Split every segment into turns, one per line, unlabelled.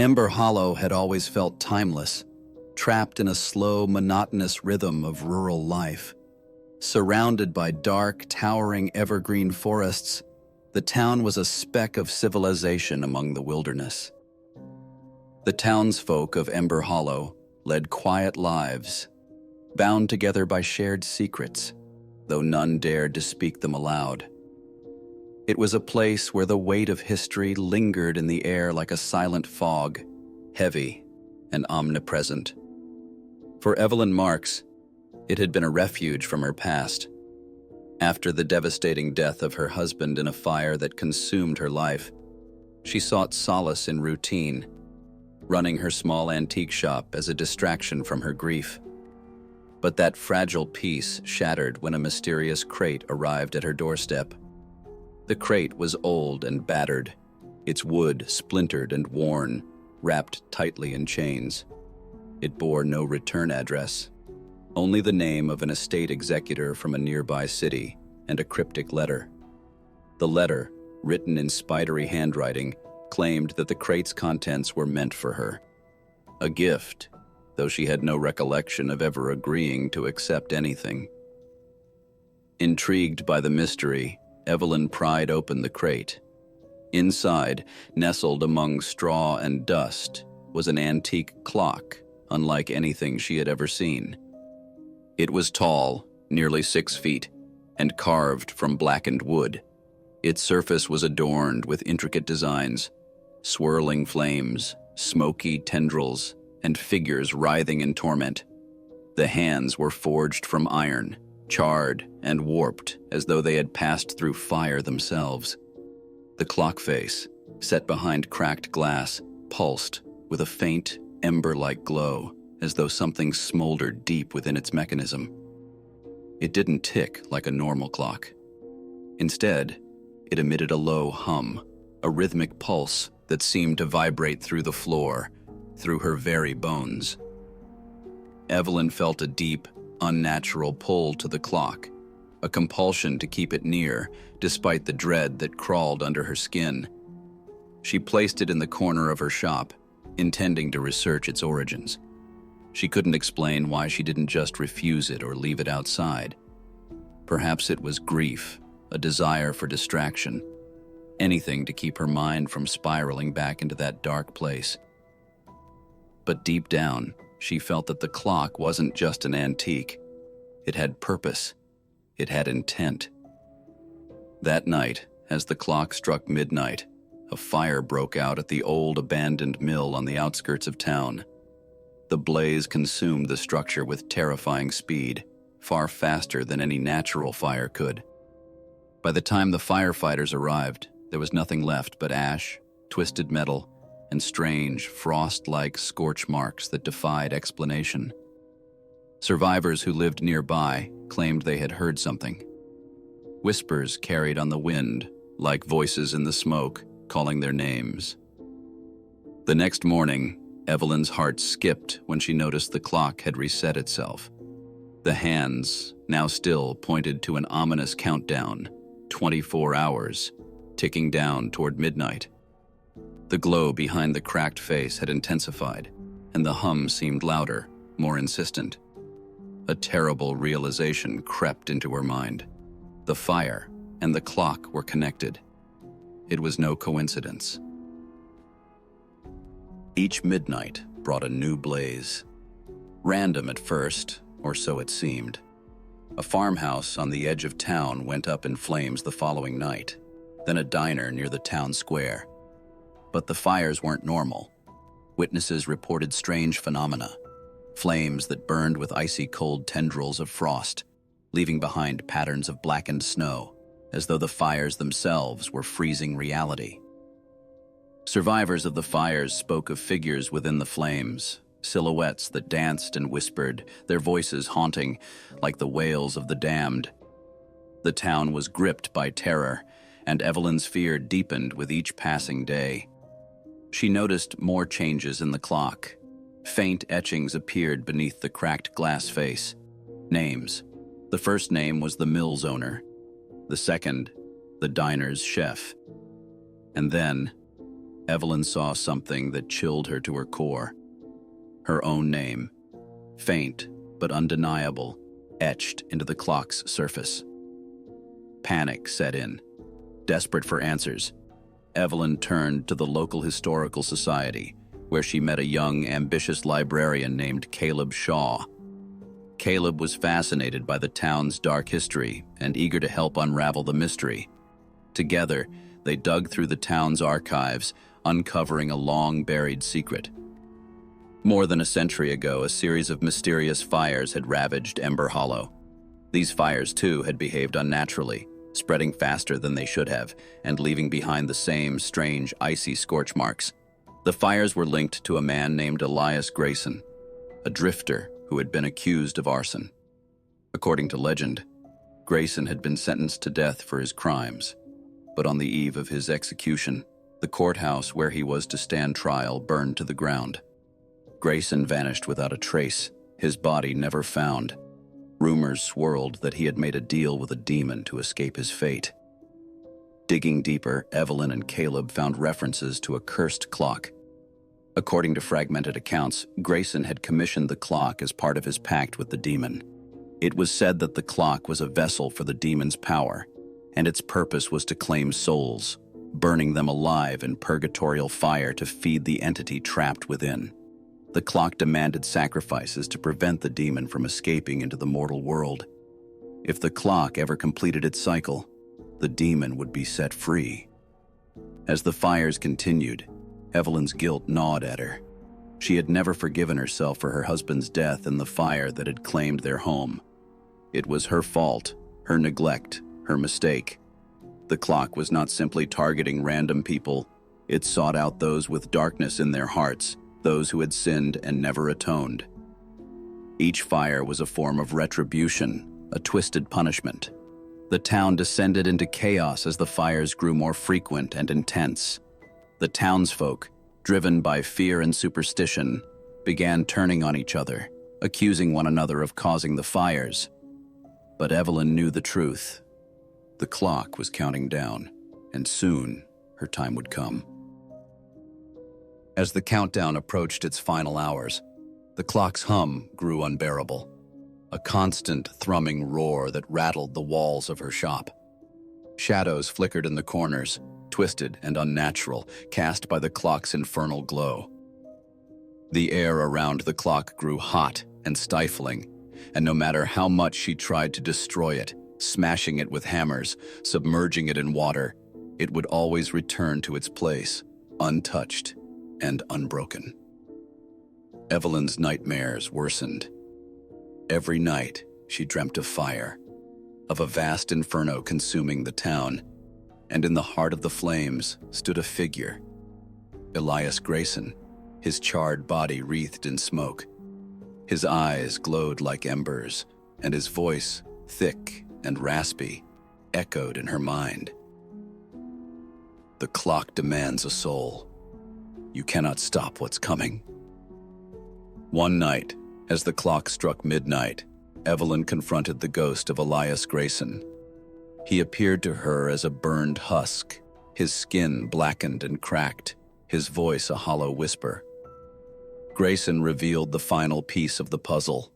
Ember Hollow had always felt timeless, trapped in a slow, monotonous rhythm of rural life. Surrounded by dark, towering evergreen forests, the town was a speck of civilization among the wilderness. The townsfolk of Ember Hollow led quiet lives, bound together by shared secrets, though none dared to speak them aloud. It was a place where the weight of history lingered in the air like a silent fog, heavy and omnipresent. For Evelyn Marks, it had been a refuge from her past. After the devastating death of her husband in a fire that consumed her life, she sought solace in routine, running her small antique shop as a distraction from her grief. But that fragile peace shattered when a mysterious crate arrived at her doorstep. The crate was old and battered, its wood splintered and worn, wrapped tightly in chains. It bore no return address, only the name of an estate executor from a nearby city and a cryptic letter. The letter, written in spidery handwriting, claimed that the crate's contents were meant for her. A gift, though she had no recollection of ever agreeing to accept anything. Intrigued by the mystery, Evelyn pried open the crate. Inside, nestled among straw and dust, was an antique clock, unlike anything she had ever seen. It was tall, nearly 6 feet, and carved from blackened wood. Its surface was adorned with intricate designs, swirling flames, smoky tendrils, and figures writhing in torment. The hands were forged from iron, charred and warped as though they had passed through fire themselves. The clock face, set behind cracked glass, pulsed with a faint, ember-like glow, as though something smoldered deep within its mechanism. It didn't tick like a normal clock. Instead, it emitted a low hum, a rhythmic pulse that seemed to vibrate through the floor, through her very bones. Evelyn felt a deep, unnatural pull to the clock, a compulsion to keep it near, despite the dread that crawled under her skin. She placed it in the corner of her shop, intending to research its origins. She couldn't explain why she didn't just refuse it or leave it outside. Perhaps it was grief, a desire for distraction, anything to keep her mind from spiraling back into that dark place. But deep down, she felt that the clock wasn't just an antique. It had purpose. It had intent. That night, as the clock struck midnight, a fire broke out at the old abandoned mill on the outskirts of town. The blaze consumed the structure with terrifying speed, far faster than any natural fire could. By the time the firefighters arrived, there was nothing left but ash, twisted metal, and strange, frost-like scorch marks that defied explanation. Survivors who lived nearby claimed they had heard something. Whispers carried on the wind, like voices in the smoke, calling their names. The next morning, Evelyn's heart skipped when she noticed the clock had reset itself. The hands, now still, pointed to an ominous countdown, 24 hours, ticking down toward midnight. The glow behind the cracked face had intensified, and the hum seemed louder, more insistent. A terrible realization crept into her mind. The fire and the clock were connected. It was no coincidence. Each midnight brought a new blaze. Random at first, or so it seemed. A farmhouse on the edge of town went up in flames the following night, then a diner near the town square. But the fires weren't normal. Witnesses reported strange phenomena, flames that burned with icy cold tendrils of frost, leaving behind patterns of blackened snow, as though the fires themselves were freezing reality. Survivors of the fires spoke of figures within the flames, silhouettes that danced and whispered, their voices haunting, like the wails of the damned. The town was gripped by terror, and Evelyn's fear deepened with each passing day. She noticed more changes in the clock. Faint etchings appeared beneath the cracked glass face. Names. The first name was the mill's owner. The second, the diner's chef. And then, Evelyn saw something that chilled her to her core. Her own name, faint but undeniable, etched into the clock's surface. Panic set in. Desperate for answers, Evelyn turned to the local historical society, where she met a young, ambitious librarian named Caleb Shaw. Caleb was fascinated by the town's dark history and eager to help unravel the mystery. Together, they dug through the town's archives, uncovering a long-buried secret. More than a century ago, a series of mysterious fires had ravaged Ember Hollow. These fires, too, had behaved unnaturally, spreading faster than they should have, and leaving behind the same strange, icy scorch marks. The fires were linked to a man named Elias Grayson, a drifter who had been accused of arson. According to legend, Grayson had been sentenced to death for his crimes, but on the eve of his execution, the courthouse where he was to stand trial burned to the ground. Grayson vanished without a trace, his body never found. Rumors swirled that he had made a deal with a demon to escape his fate. Digging deeper, Evelyn and Caleb found references to a cursed clock. According to fragmented accounts, Grayson had commissioned the clock as part of his pact with the demon. It was said that the clock was a vessel for the demon's power, and its purpose was to claim souls, burning them alive in purgatorial fire to feed the entity trapped within. The clock demanded sacrifices to prevent the demon from escaping into the mortal world. If the clock ever completed its cycle, the demon would be set free. As the fires continued, Evelyn's guilt gnawed at her. She had never forgiven herself for her husband's death and the fire that had claimed their home. It was her fault, her neglect, her mistake. The clock was not simply targeting random people. It sought out those with darkness in their hearts, those who had sinned and never atoned. Each fire was a form of retribution, a twisted punishment. The town descended into chaos as the fires grew more frequent and intense. The townsfolk, driven by fear and superstition, began turning on each other, accusing one another of causing the fires. But Evelyn knew the truth. The clock was counting down, and soon her time would come. As the countdown approached its final hours, the clock's hum grew unbearable, a constant thrumming roar that rattled the walls of her shop. Shadows flickered in the corners, twisted and unnatural, cast by the clock's infernal glow. The air around the clock grew hot and stifling, and no matter how much she tried to destroy it, smashing it with hammers, submerging it in water, it would always return to its place, untouched and unbroken. Evelyn's nightmares worsened. Every night, she dreamt of fire, of a vast inferno consuming the town, and in the heart of the flames stood a figure, Elias Grayson, his charred body wreathed in smoke. His eyes glowed like embers, and his voice, thick and raspy, echoed in her mind. The clock demands a soul. You cannot stop what's coming. One night, as the clock struck midnight, Evelyn confronted the ghost of Elias Grayson. He appeared to her as a burned husk, his skin blackened and cracked, his voice a hollow whisper. Grayson revealed the final piece of the puzzle.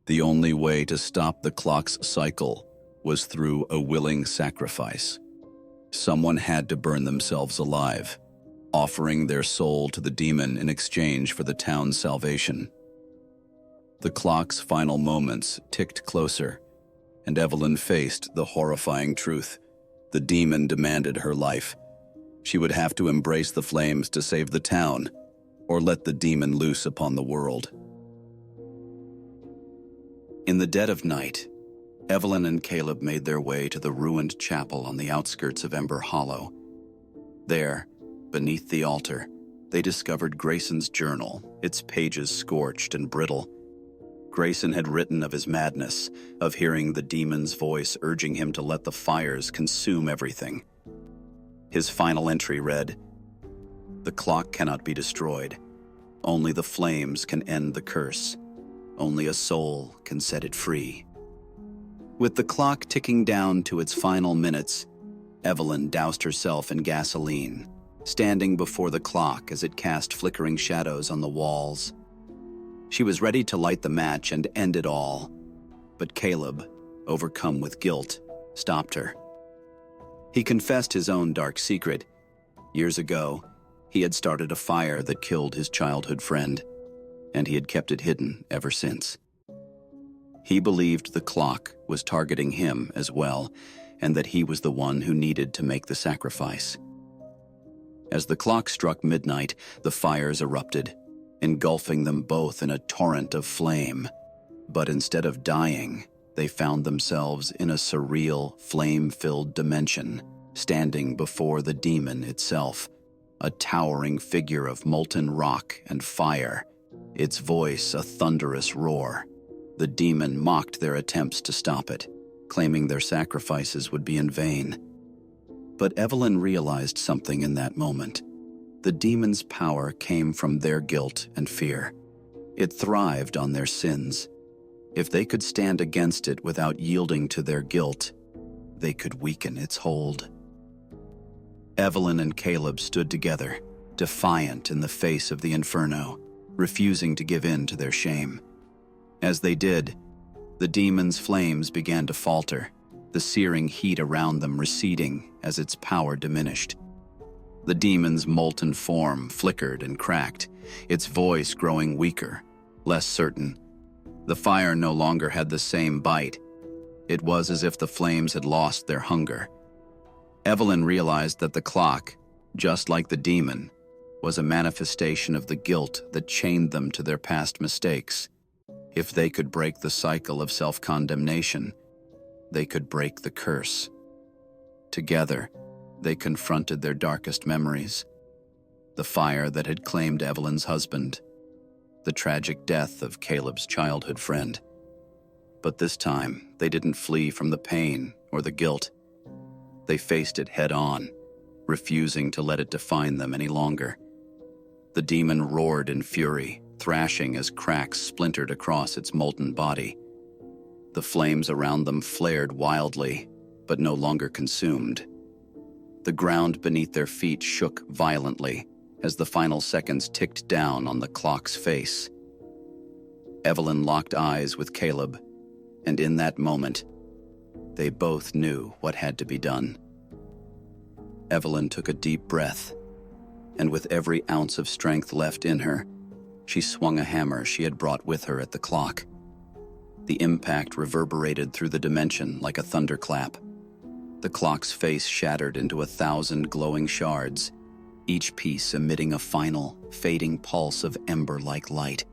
The only way to stop the clock's cycle was through a willing sacrifice. Someone had to burn themselves alive, offering their soul to the demon in exchange for the town's salvation. The clock's final moments ticked closer, and Evelyn faced the horrifying truth. The demon demanded her life. She would have to embrace the flames to save the town, or let the demon loose upon the world. In the dead of night, Evelyn and Caleb made their way to the ruined chapel on the outskirts of Ember Hollow. There, beneath the altar, they discovered Grayson's journal, its pages scorched and brittle. Grayson had written of his madness, of hearing the demon's voice urging him to let the fires consume everything. His final entry read, "The clock cannot be destroyed. Only the flames can end the curse. Only a soul can set it free." With the clock ticking down to its final minutes, Evelyn doused herself in gasoline, standing before the clock as it cast flickering shadows on the walls. She was ready to light the match and end it all, but Caleb, overcome with guilt, stopped her. He confessed his own dark secret. Years ago, he had started a fire that killed his childhood friend, and he had kept it hidden ever since. He believed the clock was targeting him as well, and that he was the one who needed to make the sacrifice. As the clock struck midnight, the fires erupted, engulfing them both in a torrent of flame. But instead of dying, they found themselves in a surreal, flame-filled dimension, standing before the demon itself, a towering figure of molten rock and fire, its voice a thunderous roar. The demon mocked their attempts to stop it, claiming their sacrifices would be in vain. But Evelyn realized something in that moment. The demon's power came from their guilt and fear. It thrived on their sins. If they could stand against it without yielding to their guilt, they could weaken its hold. Evelyn and Caleb stood together, defiant in the face of the inferno, refusing to give in to their shame. As they did, the demon's flames began to falter, the searing heat around them receding as its power diminished. The demon's molten form flickered and cracked, its voice growing weaker, less certain. The fire no longer had the same bite. It was as if the flames had lost their hunger. Evelyn realized that the clock, just like the demon, was a manifestation of the guilt that chained them to their past mistakes. If they could break the cycle of self-condemnation, they could break the curse. Together, they confronted their darkest memories. The fire that had claimed Evelyn's husband, the tragic death of Caleb's childhood friend. But this time, they didn't flee from the pain or the guilt. They faced it head-on, refusing to let it define them any longer. The demon roared in fury, thrashing as cracks splintered across its molten body. The flames around them flared wildly, but no longer consumed. The ground beneath their feet shook violently as the final seconds ticked down on the clock's face. Evelyn locked eyes with Caleb, and in that moment, they both knew what had to be done. Evelyn took a deep breath, and with every ounce of strength left in her, she swung a hammer she had brought with her at the clock. The impact reverberated through the dimension like a thunderclap. The clock's face shattered into 1,000 glowing shards, each piece emitting a final, fading pulse of ember-like light.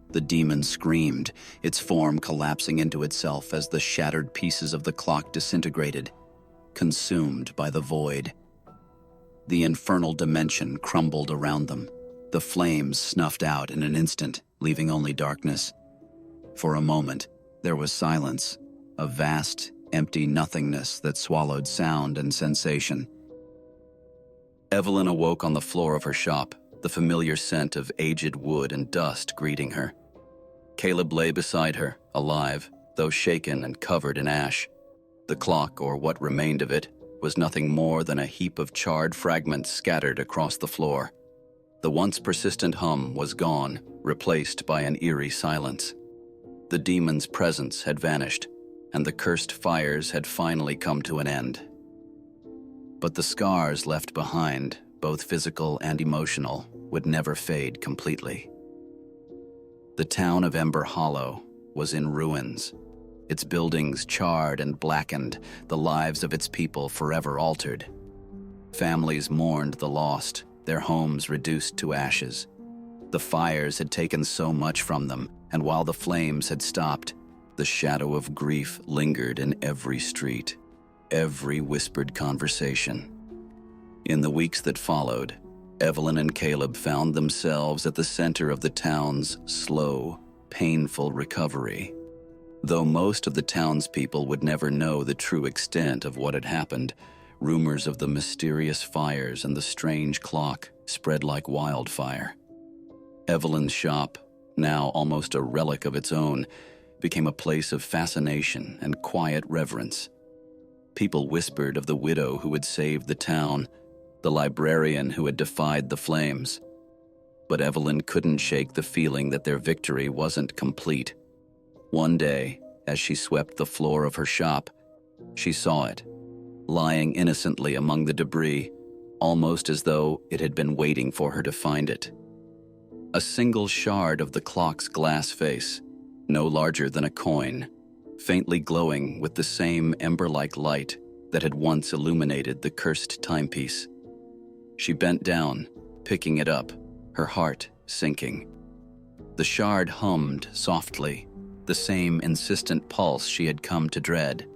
The demon screamed, its form collapsing into itself as the shattered pieces of the clock disintegrated, consumed by the void. The infernal dimension crumbled around them. The flames snuffed out in an instant, leaving only darkness. For a moment, there was silence, a vast, empty nothingness that swallowed sound and sensation. Evelyn awoke on the floor of her shop, the familiar scent of aged wood and dust greeting her. Caleb lay beside her, alive, though shaken and covered in ash. The clock, or what remained of it, was nothing more than a heap of charred fragments scattered across the floor. The once persistent hum was gone, replaced by an eerie silence. The demon's presence had vanished, and the cursed fires had finally come to an end. But the scars left behind, both physical and emotional, would never fade completely. The town of Ember Hollow was in ruins, its buildings charred and blackened, the lives of its people forever altered. Families mourned the lost, their homes reduced to ashes. The fires had taken so much from them, and while the flames had stopped, the shadow of grief lingered in every street, every whispered conversation. In the weeks that followed, Evelyn and Caleb found themselves at the center of the town's slow, painful recovery. Though most of the townspeople would never know the true extent of what had happened, rumors of the mysterious fires and the strange clock spread like wildfire. Evelyn's shop, now almost a relic of its own, became a place of fascination and quiet reverence. People whispered of the widow who had saved the town, the librarian who had defied the flames. But Evelyn couldn't shake the feeling that their victory wasn't complete. One day, as she swept the floor of her shop, she saw it, lying innocently among the debris, almost as though it had been waiting for her to find it. A single shard of the clock's glass face, no larger than a coin, faintly glowing with the same ember-like light that had once illuminated the cursed timepiece. She bent down, picking it up, her heart sinking. The shard hummed softly, the same insistent pulse she had come to dread.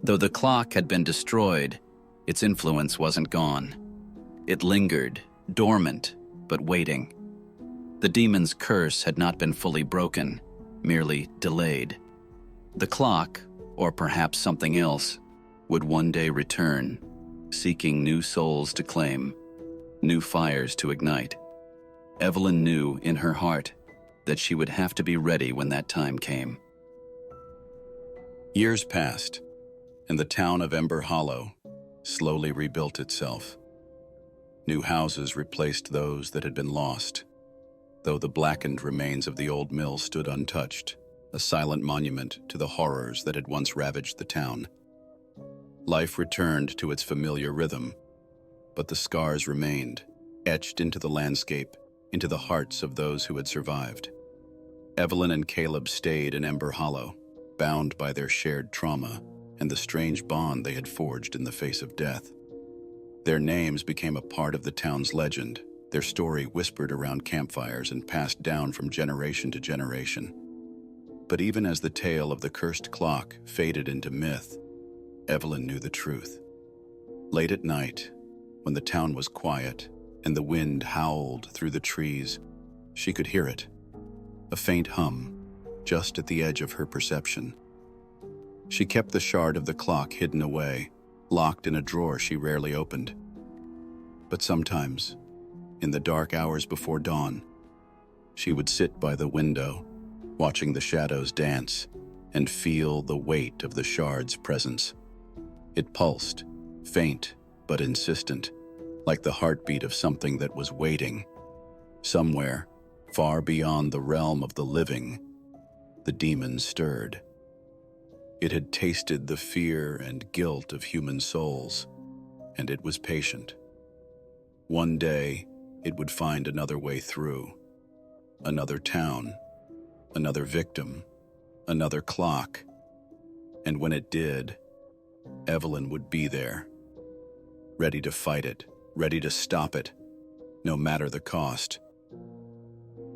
Though the clock had been destroyed, its influence wasn't gone. It lingered, dormant, but waiting. The demon's curse had not been fully broken, merely delayed. The clock, or perhaps something else, would one day return, seeking new souls to claim, new fires to ignite. Evelyn knew in her heart that she would have to be ready when that time came. Years passed, and the town of Ember Hollow slowly rebuilt itself. New houses replaced those that had been lost, though the blackened remains of the old mill stood untouched, a silent monument to the horrors that had once ravaged the town. Life returned to its familiar rhythm, but the scars remained, etched into the landscape, into the hearts of those who had survived. Evelyn and Caleb stayed in Ember Hollow, bound by their shared trauma and the strange bond they had forged in the face of death. Their names became a part of the town's legend, their story whispered around campfires and passed down from generation to generation. But even as the tale of the cursed clock faded into myth, Evelyn knew the truth. Late at night, when the town was quiet and the wind howled through the trees, she could hear it, a faint hum, just at the edge of her perception. She kept the shard of the clock hidden away, locked in a drawer she rarely opened. But sometimes, in the dark hours before dawn, she would sit by the window, watching the shadows dance, and feel the weight of the shard's presence. It pulsed, faint but insistent, like the heartbeat of something that was waiting. Somewhere, far beyond the realm of the living, the demon stirred. It had tasted the fear and guilt of human souls, and it was patient. One day, it would find another way through. Another town, another victim, another clock. And when it did, Evelyn would be there, ready to fight it, ready to stop it, no matter the cost.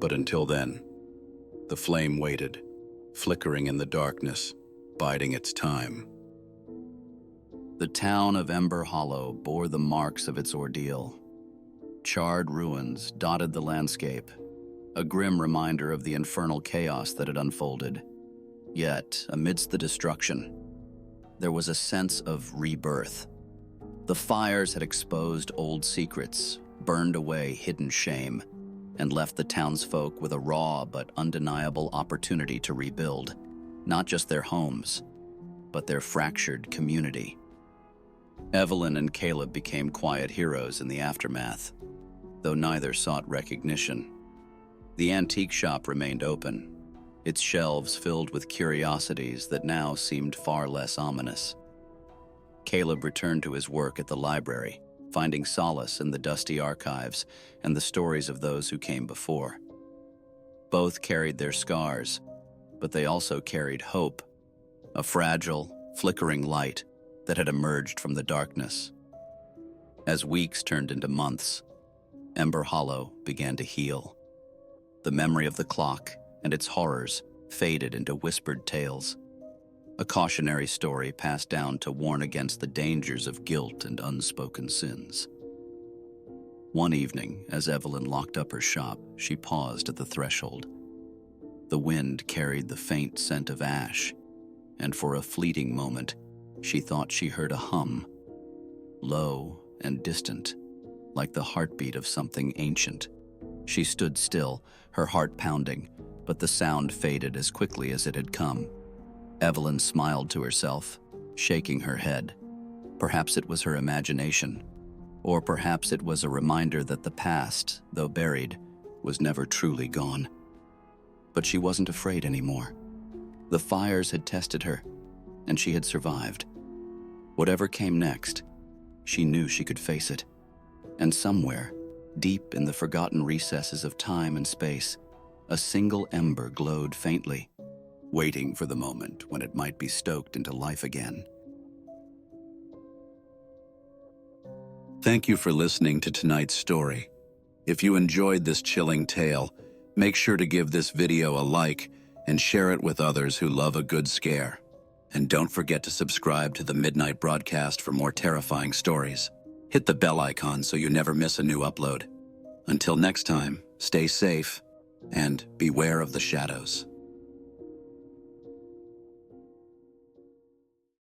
But until then, the flame waited, flickering in the darkness, biding its time. The town of Ember Hollow bore the marks of its ordeal. Charred ruins dotted the landscape, a grim reminder of the infernal chaos that had unfolded. Yet, amidst the destruction, there was a sense of rebirth. The fires had exposed old secrets, burned away hidden shame, and left the townsfolk with a raw but undeniable opportunity to rebuild, not just their homes, but their fractured community. Evelyn and Caleb became quiet heroes in the aftermath, though neither sought recognition. The antique shop remained open, its shelves filled with curiosities that now seemed far less ominous. Caleb returned to his work at the library, finding solace in the dusty archives and the stories of those who came before. Both carried their scars, but they also carried hope, a fragile, flickering light that had emerged from the darkness. As weeks turned into months, Ember Hollow began to heal. The memory of the clock and its horrors faded into whispered tales, a cautionary story passed down to warn against the dangers of guilt and unspoken sins. One evening, as Evelyn locked up her shop, she paused at the threshold. The wind carried the faint scent of ash, and for a fleeting moment, she thought she heard a hum, low and distant, like the heartbeat of something ancient. She stood still, her heart pounding, but the sound faded as quickly as it had come. Evelyn smiled to herself, shaking her head. Perhaps it was her imagination. Or perhaps it was a reminder that the past, though buried, was never truly gone. But she wasn't afraid anymore. The fires had tested her, and she had survived. Whatever came next, she knew she could face it. And somewhere, deep in the forgotten recesses of time and space, a single ember glowed faintly, waiting for the moment when it might be stoked into life again. Thank you for listening to tonight's story. If you enjoyed this chilling tale, make sure to give this video a like and share it with others who love a good scare. And don't forget to subscribe to the Midnight Broadcast for more terrifying stories. Hit the bell icon so you never miss a new upload. Until next time, stay safe and beware of the shadows.